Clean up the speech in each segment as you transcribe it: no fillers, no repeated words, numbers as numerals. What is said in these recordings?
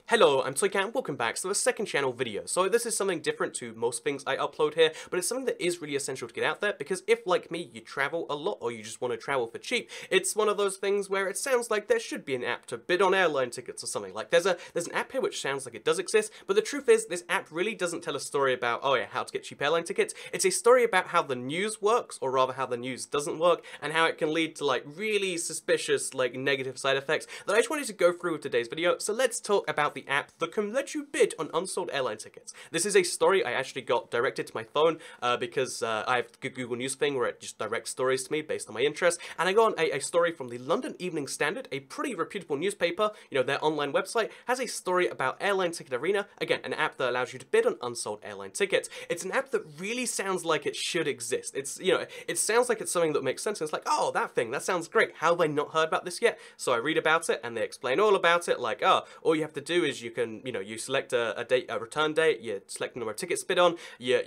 Hello, I'm Toycat and welcome back to the second channel video. So this is something different to most things I upload here, but it's something that is really essential to get out there because if, like me, you travel a lot or you just want to travel for cheap, it's one of those things where it sounds like there should be an app to bid on airline tickets or something. Like there's an app here which sounds like it does exist, but the truth is this app really doesn't tell a story about, oh yeah, how to get cheap airline tickets. It's a story about how the news works, or rather how the news doesn't work, and how it can lead to like really suspicious, like negative side effects that I just wanted to go through with today's video. So let's talk about the app that can let you bid on unsold airline tickets. This is a story I actually got directed to my phone because I have the Google News thing where it just directs stories to me based on my interest, and I got a story from the London Evening Standard, a pretty reputable newspaper. You know, their online website has a story about Airline Ticket Arena, again, an app that allows you to bid on unsold airline tickets. It's an app that really sounds like it should exist. It's, you know, it sounds like it's something that makes sense, and it's like, oh, that thing, that sounds great. How have I not heard about this yet? So I read about it, and they explain all about it, like, oh, all you have to do is you can, you know, you select a return date, you select the number of tickets bid on, you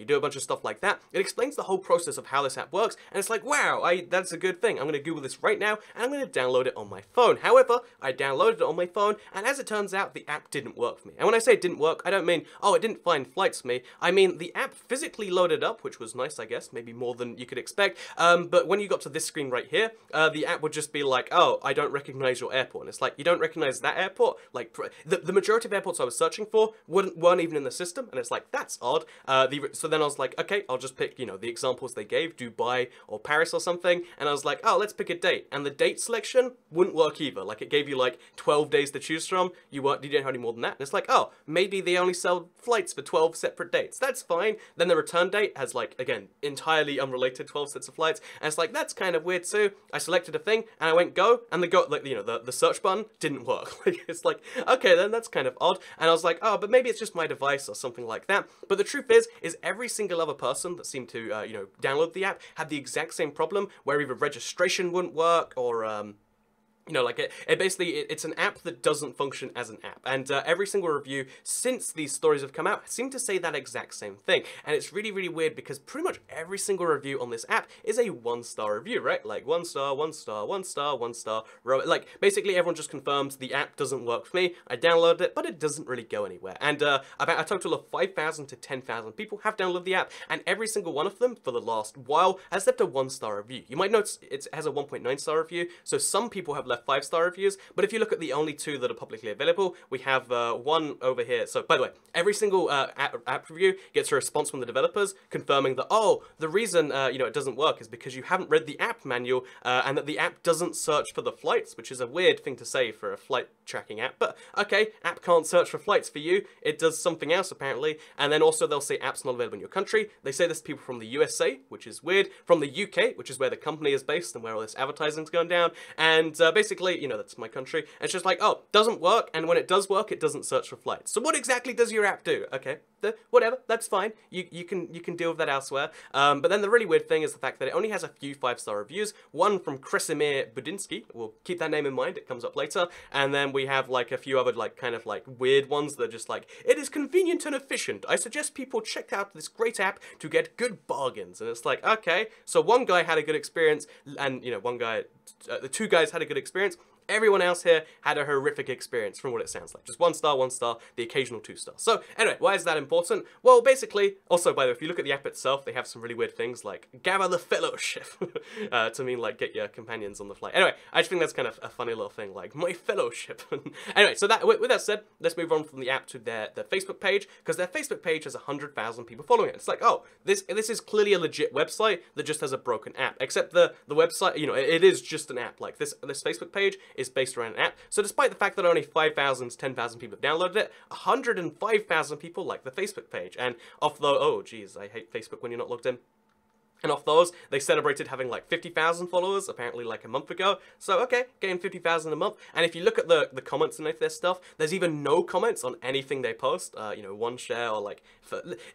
do a bunch of stuff like that. It explains the whole process of how this app works, and it's like, wow, that's a good thing. I'm going to Google this right now, and I'm going to download it on my phone. However, I downloaded it on my phone, and as it turns out, the app didn't work for me. And when I say it didn't work, I don't mean, oh, it didn't find flights for me. I mean, the app physically loaded up, which was nice, I guess, maybe more than you could expect, but when you got to this screen right here, the app would just be like, oh, I don't recognize your airport. And it's like, you don't recognize that airport? Like, the majority of airports I was searching for weren't even in the system, and it's like, that's odd. So then I was like, okay, I'll just pick, you know, the examples they gave, Dubai or Paris or something, and I was like, oh, let's pick a date, and the date selection wouldn't work either. Like, it gave you like 12 days to choose from, you didn't have any more than that, and it's like, oh, maybe they only sell flights for 12 separate dates, that's fine. Then the return date has like, again, entirely unrelated 12 sets of flights, and it's like, that's kind of weird too. I selected a thing, and I went go, and the search button didn't work. Like, it's like, okay, then that's kind of odd, and I was like, oh, but maybe it's just my device or something like that. But the truth is every single other person that seemed to, download the app had the exact same problem where either registration wouldn't work or, you know, like it's an app that doesn't function as an app, and every single review since these stories have come out seem to say that exact same thing, and it's really, really weird because pretty much every single review on this app is a 1-star review, right? Like 1 star, 1 star, 1 star, 1 star, like basically everyone just confirms the app doesn't work for me. I downloaded it, but it doesn't really go anywhere, and about a total of 5,000 to 10,000 people have downloaded the app, and every single one of them for the last while has left a 1-star review. You might notice it has a 1.9-star review, so some people have left 5-star reviews, but if you look at the only 2 that are publicly available, we have one over here. So, by the way, every single app review gets a response from the developers confirming that, oh, the reason it doesn't work is because you haven't read the app manual, and that the app doesn't search for the flights, which is a weird thing to say for a flight tracking app, but okay, app can't search for flights for you, it does something else apparently. And then also they'll say app's not available in your country. They say this to people from the USA, which is weird, from the UK, which is where the company is based and where all this advertising's going down, and basically, you know, that's my country. And it's just like, oh, doesn't work, and when it does work, it doesn't search for flights. So what exactly does your app do? Okay, whatever, that's fine. You can deal with that elsewhere. But then the really weird thing is the fact that it only has a few 5-star reviews. One from Krasimir Budinsky. We'll keep that name in mind. It comes up later. And then we have like a few other like kind of like weird ones that are just like, it is convenient and efficient. I suggest people check out this great app to get good bargains. And it's like, okay, so one guy had a good experience, and you know, the 2 guys had a good experience. Everyone else here had a horrific experience from what it sounds like. Just 1 star, 1 star, the occasional 2 stars. So anyway, why is that important? Well, basically, also by the way, if you look at the app itself, they have some really weird things like gather the fellowship to mean like get your companions on the flight. Anyway, I just think that's kind of a funny little thing, like my fellowship. Anyway, so with that said, let's move on from the app to their Facebook page, because their Facebook page has 100,000 people following it. It's like, oh, this is clearly a legit website that just has a broken app. Except the website, you know, it is just an app. Like this Facebook page is based around an app. So despite the fact that only 5,000 to 10,000 people have downloaded it, 105,000 people like the Facebook page. And off the, oh geez, I hate Facebook when you're not logged in. And off those, they celebrated having like 50,000 followers, apparently like a month ago. So, okay, getting 50,000 a month. And if you look at the comments and their stuff, there's even no comments on anything they post. One share or like,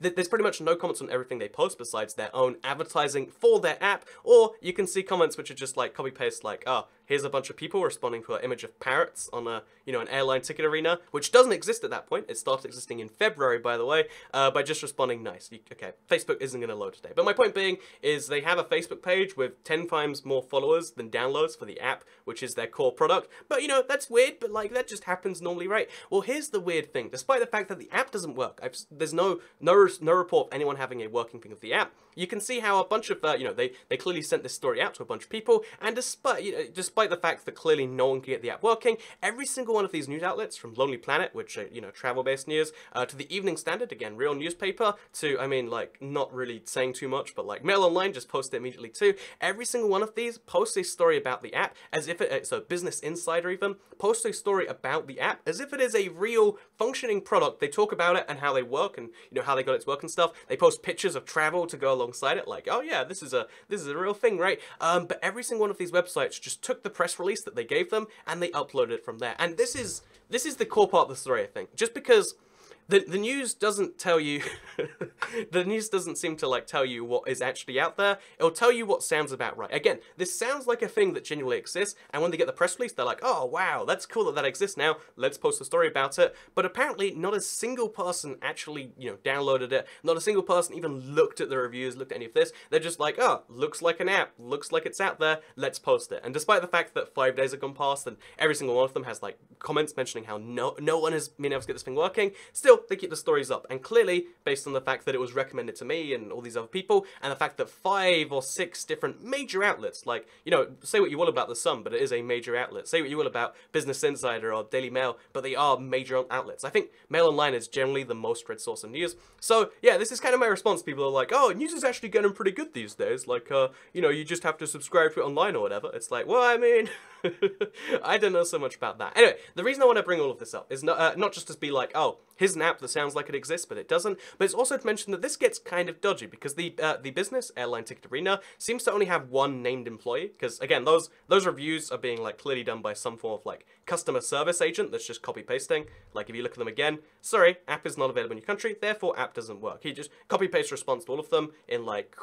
there's pretty much no comments on everything they post besides their own advertising for their app. Or you can see comments which are just like copy-paste like, oh, here's a bunch of people responding to an image of parrots on a, you know, an airline ticket arena, which doesn't exist at that point. It started existing in February, by the way, by just responding nice. Okay, Facebook isn't going to load today. But my point being is they have a Facebook page with 10 times more followers than downloads for the app, which is their core product. But, you know, that's weird, but, like, that just happens normally, right? Well, here's the weird thing. Despite the fact that the app doesn't work, there's no report of anyone having a working thing of the app, you can see how a bunch of, you know, they clearly sent this story out to a bunch of people, and despite, you know, despite the fact that clearly no one can get the app working, every single one of these news outlets, from Lonely Planet, which are, you know, travel-based news, to the Evening Standard, again, real newspaper, to, I mean, like, not really saying too much, but, like, Mail Online just posted it immediately too. Every single one of these posts a story about the app as if it, so Business Insider even, posts a story about the app as if it is a real functioning product. They talk about it and how they work and, you know, how they got its work and stuff. They post pictures of travel to go alongside it, like, oh yeah, this is a real thing, right? But every single one of these websites just took the press release that they gave them and they uploaded it from there. And this is the core part of the story, I think. Just because the news doesn't tell you, the news doesn't seem to, like, tell you what is actually out there. It'll tell you what sounds about right. Again, this sounds like a thing that genuinely exists, and when they get the press release, they're like, oh, wow, that's cool that that exists now, let's post a story about it. But apparently, not a single person actually, you know, downloaded it. Not a single person even looked at the reviews, looked at any of this. They're just like, oh, looks like an app, looks like it's out there, let's post it. And despite the fact that 5 days have gone past, and every single one of them has, like, comments mentioning how no one has been able to get this thing working, still, they keep the stories up. And clearly, based on the fact that it was recommended to me and all these other people, and the fact that 5 or 6 different major outlets, like, you know, say what you will about The Sun, but it is a major outlet. Say what you will about Business Insider or Daily Mail, but they are major outlets. I think Mail Online is generally the most read source of news. So, yeah, this is kind of my response. People are like, oh, news is actually getting pretty good these days. Like, you know, you just have to subscribe to it online or whatever. It's like, well, I mean, I don't know so much about that. Anyway, the reason I want to bring all of this up is not just to be like, oh, here's an app that sounds like it exists, but it doesn't. But it's also to mention that this gets kind of dodgy because the business, Airline Ticket Arena, seems to only have one named employee. Because, again, those reviews are being, like, clearly done by some form of, like, customer service agent that's just copy-pasting. Like, if you look at them again, sorry, app is not available in your country, therefore app doesn't work. He just copy-paste response to all of them in, like,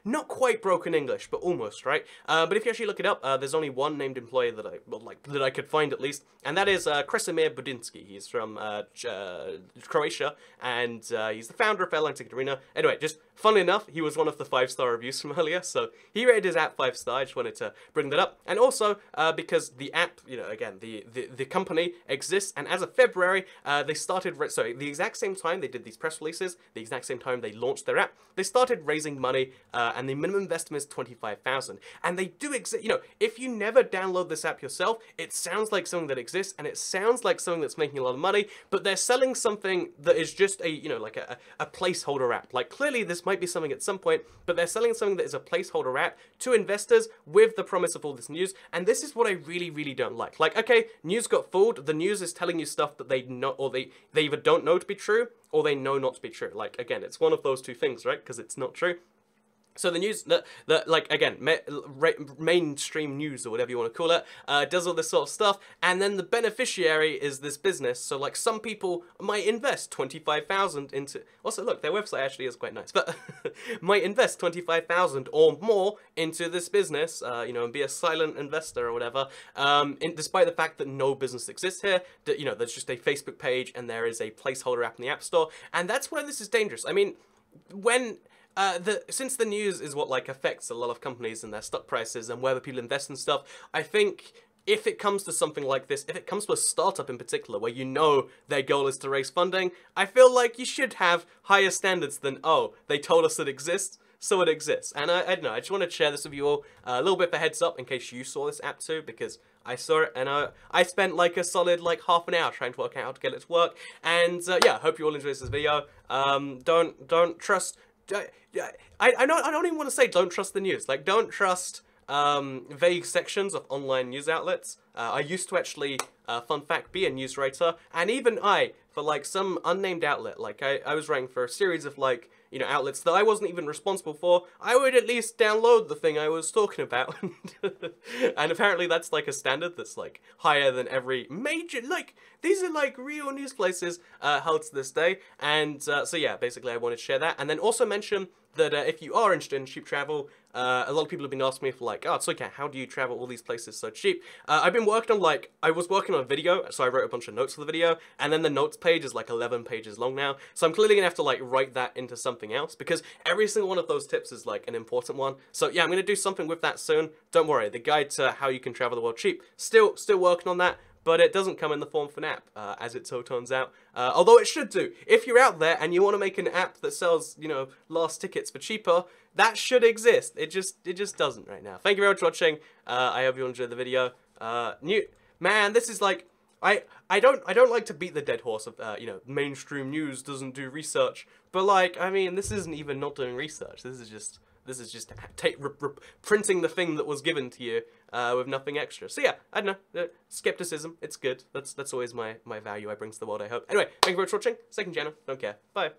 not quite broken English, but almost, right? But if you actually look it up, there's only one named employee that I could find at least, and that is Kresimir Budinsky. He's from Croatia, and he's the founder of Airline Ticket Arena. Anyway, just funnily enough, he was one of the 5-star reviews from earlier, so he rated his app 5-star. I just wanted to bring that up. And also, because the app, you know, again, the company exists, and as of February, they started, the exact same time they did these press releases, the exact same time they launched their app, they started raising money, and the minimum investment is $25,000. And they do exist, you know, if you never download this app yourself, it sounds like something that exists, and it sounds like something that's making a lot of money, but they're selling something that is just a, you know, like a placeholder app. Like, clearly this might be something at some point, but they're selling something that is a placeholder app to investors with the promise of all this news, and this is what I really, really don't like. Like, okay, news got fooled, the news is telling you stuff that they know, or they either don't know to be true, or they know not to be true. Like, again, it's one of those two things, right? Because it's not true. So the news, like, again, mainstream news, or whatever you want to call it, does all this sort of stuff, and then the beneficiary is this business. So, like, some people might invest $25,000 into, also, look, their website actually is quite nice, but might invest $25,000 or more into this business, you know, and be a silent investor or whatever, despite the fact that no business exists here, that, you know, there's just a Facebook page, and there is a placeholder app in the App Store, and that's why this is dangerous. I mean, when... since the news is what, like, affects a lot of companies and their stock prices and whether people invest in stuff, I think if it comes to something like this, if it comes to a startup in particular where you know their goal is to raise funding, I feel like you should have higher standards than, oh, they told us it exists, so it exists. And I don't know, I just want to share this with you all, a little bit of a heads up in case you saw this app too, because I saw it, and I spent like a solid like half an hour trying to work out how to get it to work, and yeah, hope you all enjoyed this video. Don't trust... I don't even want to say don't trust the news. Like, don't trust vague sections of online news outlets. I used to actually, fun fact, be a news writer, and even I, for like some unnamed outlet, like I was writing for a series of like, you know, outlets that I wasn't even responsible for, I would at least download the thing I was talking about. And apparently that's like a standard that's like higher than every major, like, these are like real news places held to this day. And so yeah, basically I wanted to share that. And then also mention that if you are interested in cheap travel, a lot of people have been asking me for like, oh, Tsuika, how do you travel all these places so cheap? I've been working on like, I was working on a video, so I wrote a bunch of notes for the video, and then the notes page is like 11 pages long now, so I'm clearly gonna have to like write that into something else, because every single one of those tips is like an important one. So yeah, I'm gonna do something with that soon. Don't worry, the guide to how you can travel the world cheap, still working on that. But it doesn't come in the form of an app, as it so turns out. Although it should do. If you're out there and you want to make an app that sells, you know, last tickets for cheaper, that should exist. It just doesn't right now. Thank you very much for watching. I hope you enjoyed the video. Man, this is like, I don't like to beat the dead horse of, you know, mainstream news doesn't do research. But like, I mean, this isn't even not doing research. This is just printing the thing that was given to you with nothing extra. So yeah, I don't know. Skepticism, it's good. That's always my value I bring to the world, I hope. Anyway, thank you very much for watching. Second channel, don't care. Bye.